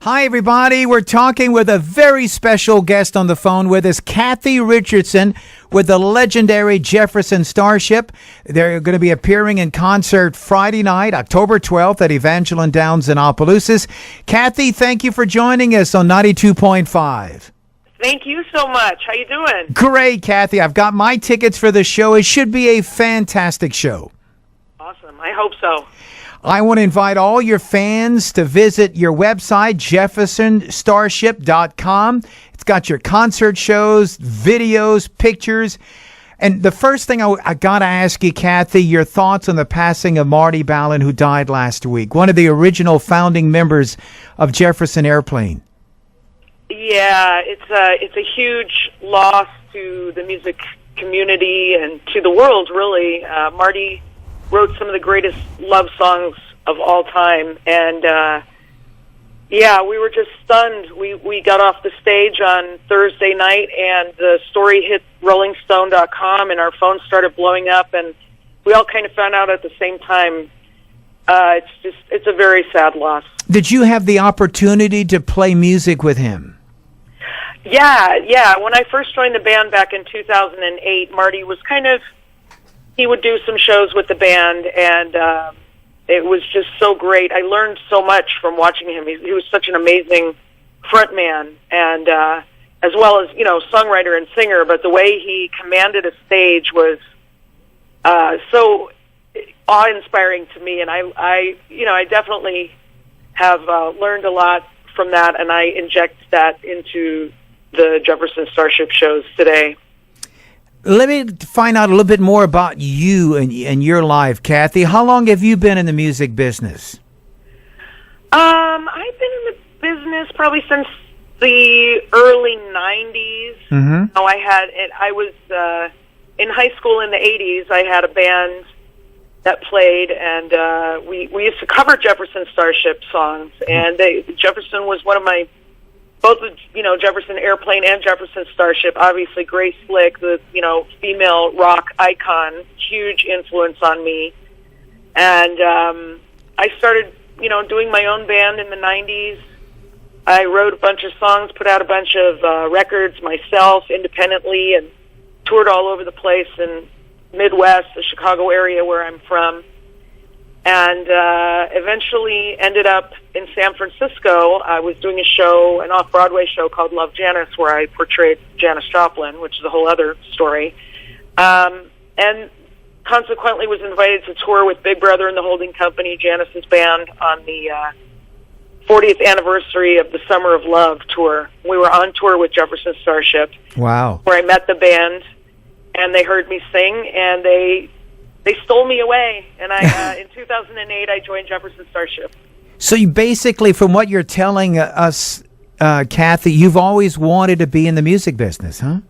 Hi, everybody. We're talking with a very special guest on the phone with us, Cathy Richardson, with the legendary Jefferson Starship. They're going to be appearing in concert Friday night, October 12th at Evangeline Downs in Opelousas. Cathy, thank you for joining us on 92.5. Thank you so much. How you doing? Great, Cathy. I've got my tickets for the show. It should be a fantastic show. Awesome. I hope so. I want to invite all your fans to visit your website, jeffersonstarship.com. It's got your concert shows, videos, pictures. And the first thing I got to ask you, Cathy, your thoughts on the passing of Marty Ballin, who died last week, one of the original founding members of Jefferson Airplane. Yeah, it's a huge loss to the music community and to the world, really. Marty wrote some of the greatest love songs of all time, and we were just stunned. We got off the stage on Thursday night, and the story hit rollingstone.com, and our phones started blowing up, and we all kind of found out at the same time. It's a very sad loss. Did you have the opportunity to play music with him? Yeah. When I first joined the band back in 2008, Marty was he would do some shows with the band, and it was just so great. I learned so much from watching him. He was such an amazing frontman, and as well as, songwriter and singer, but the way he commanded a stage was so awe-inspiring to me, and I definitely have learned a lot from that, and I inject that into the Jefferson Starship shows today. Let me find out a little bit more about you and your life, Cathy. How long have you been in the music business? I've been in the business probably since the early 90s. Mm-hmm. I was in high school in the 80s. I had a band that played, and we used to cover Jefferson Starship songs, and Jefferson was one of my, both Jefferson Airplane and Jefferson Starship. Obviously, Grace Slick, the female rock icon, huge influence on me. And I started doing my own band in the 90s. I wrote a bunch of songs, put out a bunch of records myself independently, and toured all over the place in Midwest, the Chicago area where I'm from. And eventually ended up in San Francisco. I was doing an off-Broadway show called Love, Janice, where I portrayed Janis Joplin, which is a whole other story. And consequently was invited to tour with Big Brother and the Holding Company, Janis's band, on the 40th anniversary of the Summer of Love tour. We were on tour with Jefferson Starship. Wow. Where I met the band, and they heard me sing, and they stole me away, and in 2008, I joined Jefferson Starship. So you basically, from what you're telling us, Cathy, you've always wanted to be in the music business, huh?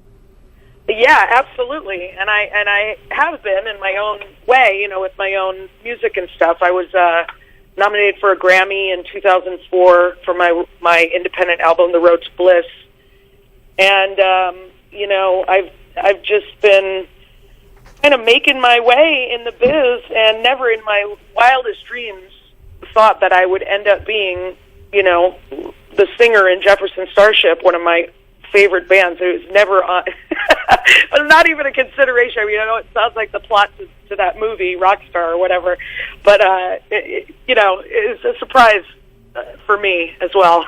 Yeah, absolutely, and I have been in my own way, with my own music and stuff. I was nominated for a Grammy in 2004 for my independent album, The Road to Bliss, and I've just been kind of making my way in the biz, and never in my wildest dreams thought that I would end up being, the singer in Jefferson Starship, one of my favorite bands. It was never on, not even a consideration. I mean, I know it sounds like the plot to that movie, Rockstar or whatever, but it's a surprise for me as well.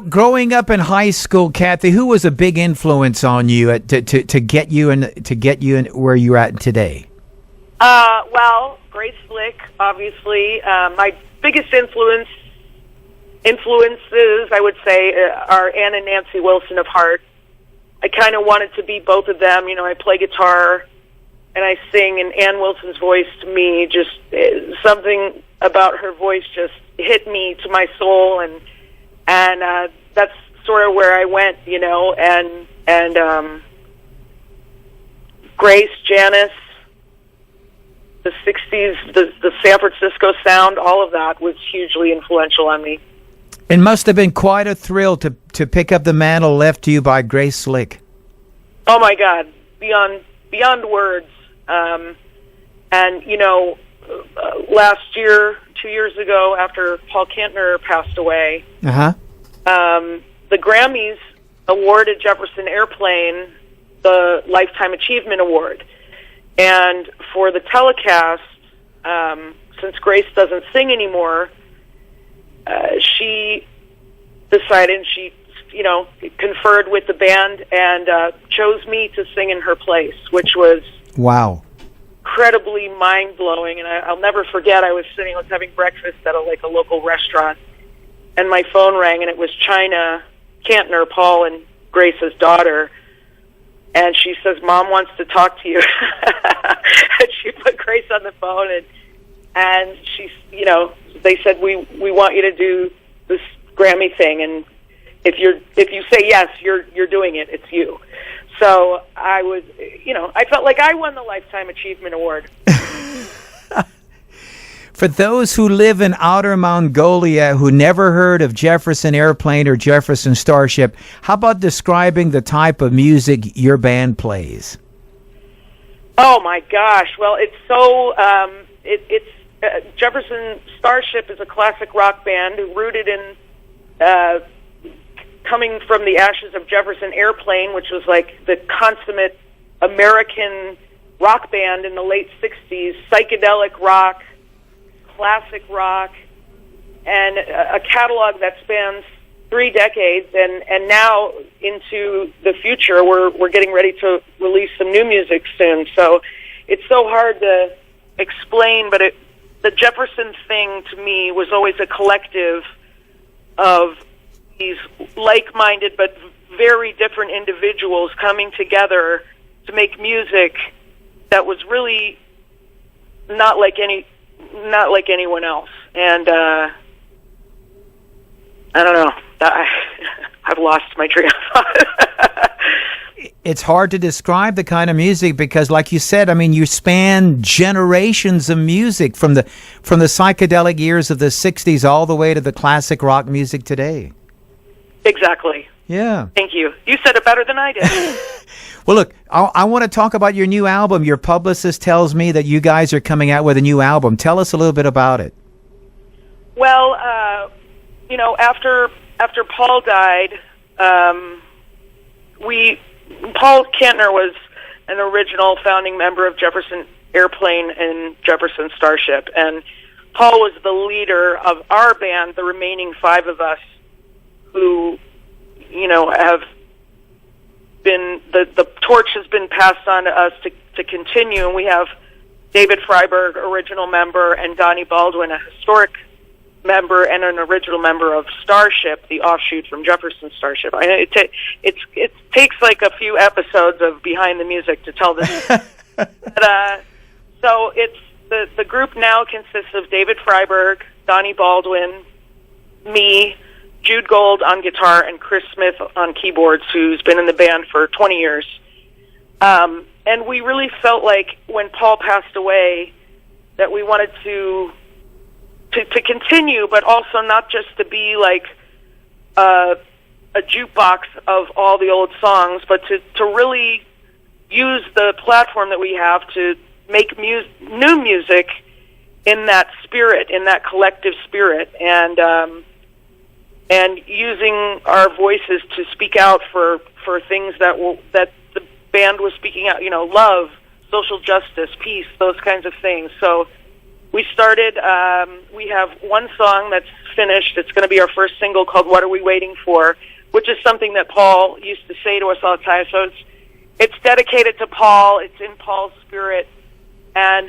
Growing up in high school, Cathy, who was a big influence on you to get you in where you're at today? Well, Grace Slick, obviously. My biggest influences, I would say, are Ann and Nancy Wilson of Heart. I kind of wanted to be both of them. I play guitar and I sing, and Ann Wilson's voice to me, just something about her voice just hit me to my soul, and that's sort of where I went, and Grace, Janis, the 60s, the San Francisco sound, all of that was hugely influential on me. It must have been quite a thrill to pick up the mantle left to you by Grace Slick. Oh my God, beyond words. And last year, 2 years ago after Paul Kantner passed away. Uh-huh. The Grammys awarded Jefferson Airplane the Lifetime Achievement Award. And for the telecast, since Grace doesn't sing anymore, she decided, she conferred with the band and chose me to sing in her place, which was wow, incredibly mind-blowing. And I'll never forget, I was having breakfast at a local restaurant, and my phone rang, and it was China Kantner, Paul and Grace's daughter, and she says, "Mom wants to talk to you." And she put Grace on the phone, and she, they said, we want you to do this Grammy thing, and if you say yes, you're doing it. It's you. So I was, I felt like I won the Lifetime Achievement Award. For those who live in outer Mongolia who never heard of Jefferson Airplane or Jefferson Starship, how about describing the type of music your band plays? Oh my gosh! Well, it's so Jefferson Starship is a classic rock band rooted in coming from the ashes of Jefferson Airplane, which was like the consummate American rock band in the late 60s, psychedelic rock, classic rock, and a catalog that spans 3 decades, and now into the future. We're getting ready to release some new music soon, so it's so hard to explain, but the Jefferson thing to me was always a collective of these like-minded but very different individuals coming together to make music that was really not like anyone else. And I don't know. I've lost my train of thought. It's hard to describe the kind of music because, like you said, I mean, you span generations of music from the psychedelic years of the 60s all the way to the classic rock music today. Exactly. Yeah. Thank you. You said it better than I did. Well, look, I want to talk about your new album. Your publicist tells me that you guys are coming out with a new album. Tell us a little bit about it. Well, after Paul died, Paul Kantner was an original founding member of Jefferson Airplane and Jefferson Starship, and Paul was the leader of our band, the remaining 5 of us, who, have been, the torch has been passed on to us to continue, and we have David Freiberg, original member, and Donnie Baldwin, a historic member and an original member of Starship, the offshoot from Jefferson Starship. It takes like a few episodes of Behind the Music to tell this. But, so it's the group now consists of David Freiberg, Donnie Baldwin, me, Jude Gold on guitar, and Chris Smith on keyboards, who's been in the band for 20 years. And we really felt like when Paul passed away that we wanted to continue, but also not just to be like a jukebox of all the old songs, but to really use the platform that we have to make new music in that spirit, in that collective spirit, and using our voices to speak out for things that the band was speaking out, love, social justice, peace, those kinds of things. So we started, we have one song that's finished. It's going to be our first single called What Are We Waiting For, which is something that Paul used to say to us all the time. So it's dedicated to Paul. It's in Paul's spirit. And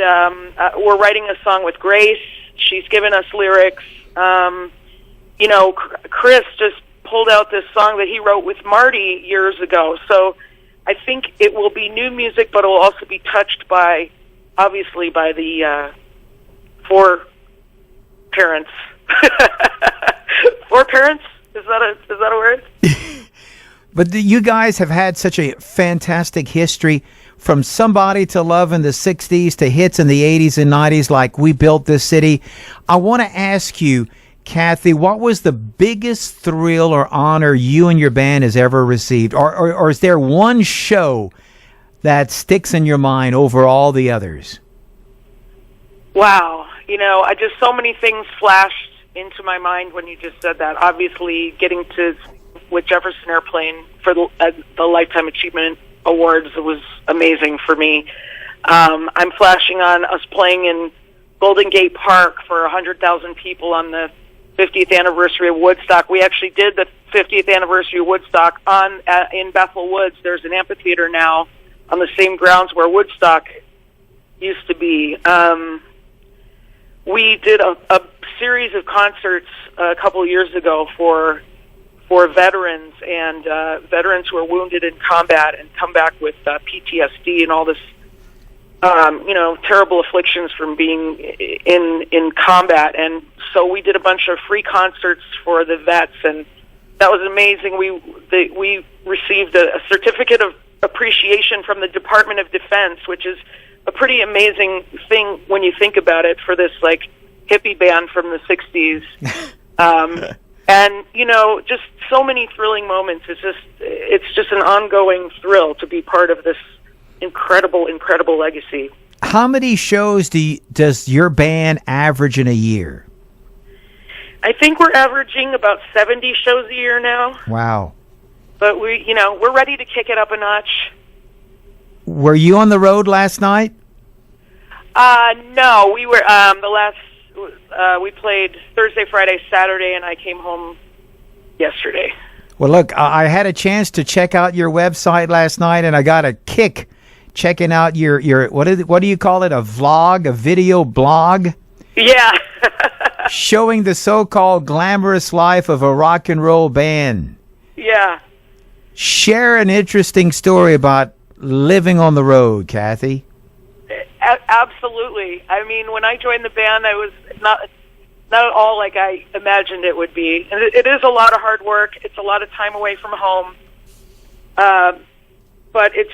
we're writing a song with Grace. She's given us lyrics. Chris just pulled out this song that he wrote with Marty years ago. So I think it will be new music, but it will also be touched by, obviously, by the 4 parents. 4 parents? Is that a word? But you guys have had such a fantastic history, from Somebody to Love in the 60s to hits in the 80s and 90s like We Built This City. I want to ask you, Cathy, what was the biggest thrill or honor you and your band has ever received? Or is there one show that sticks in your mind over all the others? Wow. I just so many things flashed into my mind when you just said that. Obviously, getting to with Jefferson Airplane for the Lifetime Achievement Awards was amazing for me. I'm flashing on us playing in Golden Gate Park for 100,000 people on the 50th anniversary of Woodstock. We actually did the 50th anniversary of Woodstock in Bethel Woods. There's an amphitheater now on the same grounds where Woodstock used to be. We did a series of concerts a couple of years ago for veterans and veterans who are wounded in combat and come back with PTSD and all this, terrible afflictions from being in combat. And so we did a bunch of free concerts for the vets, and that was amazing. We received a certificate of appreciation from the Department of Defense, which is a pretty amazing thing when you think about it, for this like hippie band from the 60s. And just so many thrilling moments. It's just an ongoing thrill to be part of this incredible legacy. How many shows does your band average in a year? I think we're averaging about 70 shows a year now. Wow. But we're ready to kick it up a notch. Were you on the road last night? No, we were we played Thursday, Friday, Saturday, and I came home yesterday. Well, look, I had a chance to check out your website last night, and I got a kick checking out your what do you call it? A vlog, a video blog? Yeah. Showing the so-called glamorous life of a rock and roll band. Yeah. Share an interesting story about living on the road, Cathy. Absolutely. I mean, when I joined the band, I was not at all like I imagined it would be. And it is a lot of hard work. It's a lot of time away from home. But it's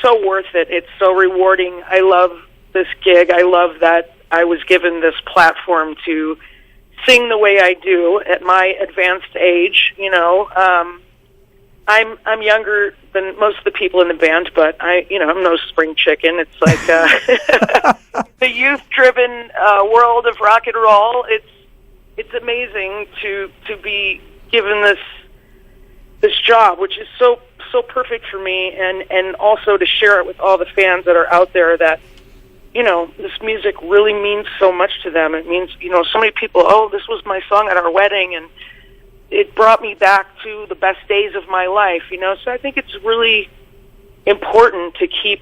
so worth it. It's so rewarding. I love this gig. I love that I was given this platform to sing the way I do at my advanced age. I'm younger than most of the people in the band, but I'm no spring chicken. It's like the youth-driven world of rock and roll. It's amazing to be given this job, which is so perfect for me, and also to share it with all the fans that are out there that this music really means so much to them. It means so many people. Oh, this was my song at our wedding, and it brought me back to the best days of my life, So I think it's really important to keep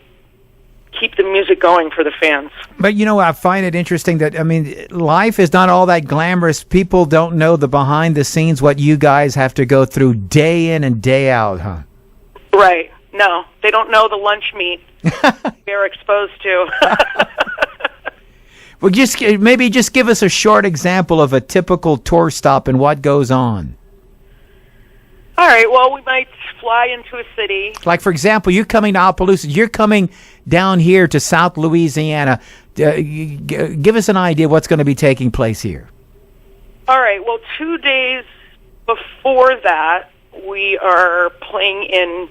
the music going for the fans. But, I find it interesting that, life is not all that glamorous. People don't know the behind the scenes, what you guys have to go through day in and day out, huh? Right. No, they don't know the lunch meat they're exposed to. Well, just give us a short example of a typical tour stop and what goes on. All right. Well, we might fly into a city. Like, for example, you're coming to Opelousas. You're coming down here to South Louisiana. Give us an idea what's going to be taking place here. All right. Well, 2 days before that, we are playing in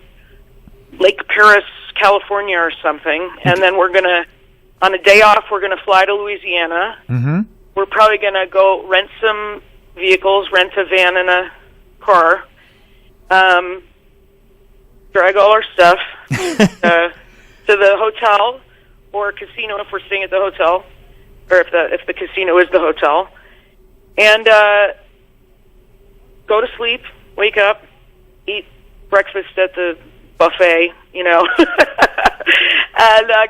Lake Paris, California or something. And then we're going to, on a day off, we're going to fly to Louisiana. Mm-hmm. We're probably going to go rent some vehicles, rent a van and a car, drag all our stuff to the hotel or casino if we're staying at the hotel, or if the casino is the hotel, and go to sleep, wake up, eat breakfast at the buffet, and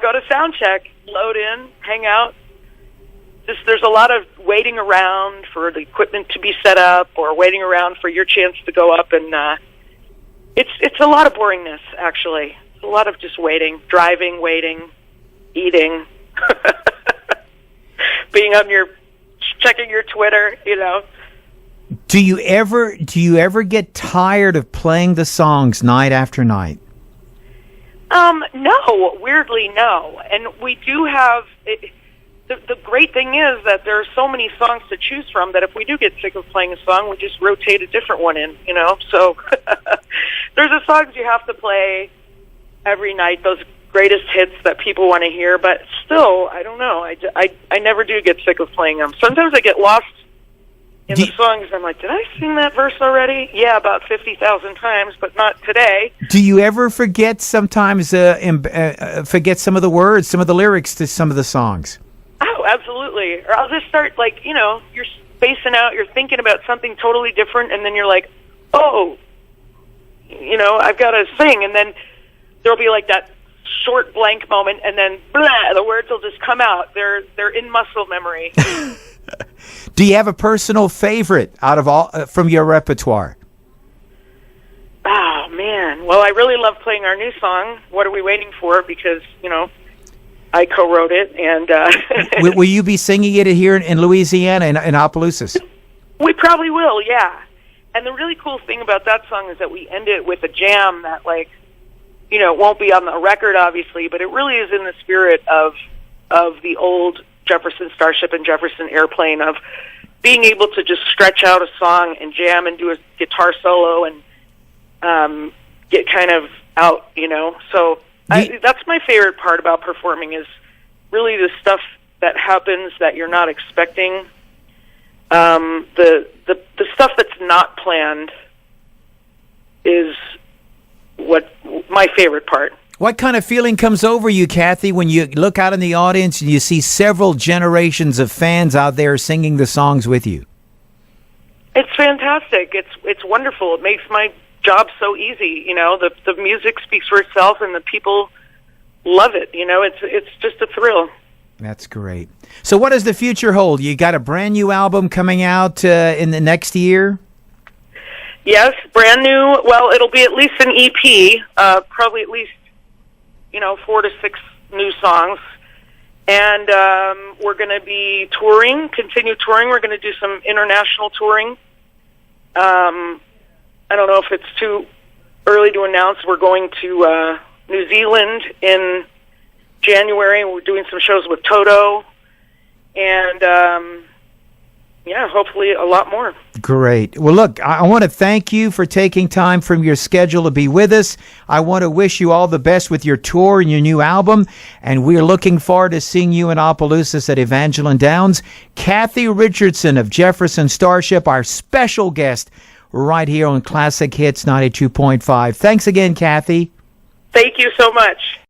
go to sound check, load in, hang out. There's a lot of waiting around for the equipment to be set up, or waiting around for your chance to go up, and it's a lot of boringness, actually. It's a lot of just waiting, driving, waiting, eating, being on checking your Twitter, Do you ever get tired of playing the songs night after night? No, weirdly, no. And we do have the great thing is that there are so many songs to choose from that if we do get sick of playing a song, we just rotate a different one in, So there's the songs you have to play every night, those greatest hits that people want to hear, but still, I don't know. I never do get sick of playing them. Sometimes I get lost in the songs. I'm like, did I sing that verse already? Yeah, about 50,000 times, but not today. Do you ever forget sometimes, forget some of the words, some of the lyrics to some of the songs? Oh, absolutely. Or I'll just start, like, you're spacing out, you're thinking about something totally different, and then you're like, oh, I've got to sing, and then there'll be like that short blank moment, and then blah, the words will just come out. They're in muscle memory. Do you have a personal favorite out of all from your repertoire? Oh man, well, I really love playing our new song. What Are We Waiting For? Because I co-wrote it, and will you be singing it here in Louisiana in Opelousas? We probably will, yeah. And the really cool thing about that song is that we end it with a jam that, like, it won't be on the record, obviously, but it really is in the spirit of the old Jefferson Starship and Jefferson Airplane, of being able to just stretch out a song and jam and do a guitar solo and get kind of out, So that's my favorite part about performing, is really the stuff that happens that you're not expecting. The stuff that's not planned is what my favorite part. What kind of feeling comes over you, Cathy, when you look out in the audience and you see several generations of fans out there singing the songs with you? It's fantastic. It's wonderful. It makes my job so easy. The music speaks for itself, and the people love it. It's just a thrill. That's great. So what does the future hold? You got a brand new album coming out in the next year? Yes, brand new. Well, it'll be at least an EP, probably at least 4 to 6 new songs. And we're going to be continue touring. We're going to do some international touring. I don't know if it's too early to announce. We're going to New Zealand in January. We're doing some shows with Toto. And hopefully a lot more. Great. Well, look, I want to thank you for taking time from your schedule to be with us. I want to wish you all the best with your tour and your new album, and we're looking forward to seeing you in Opelousas at Evangeline Downs. Cathy Richardson of Jefferson Starship, our special guest right here on Classic Hits 92.5. Thanks again, Cathy. Thank you so much.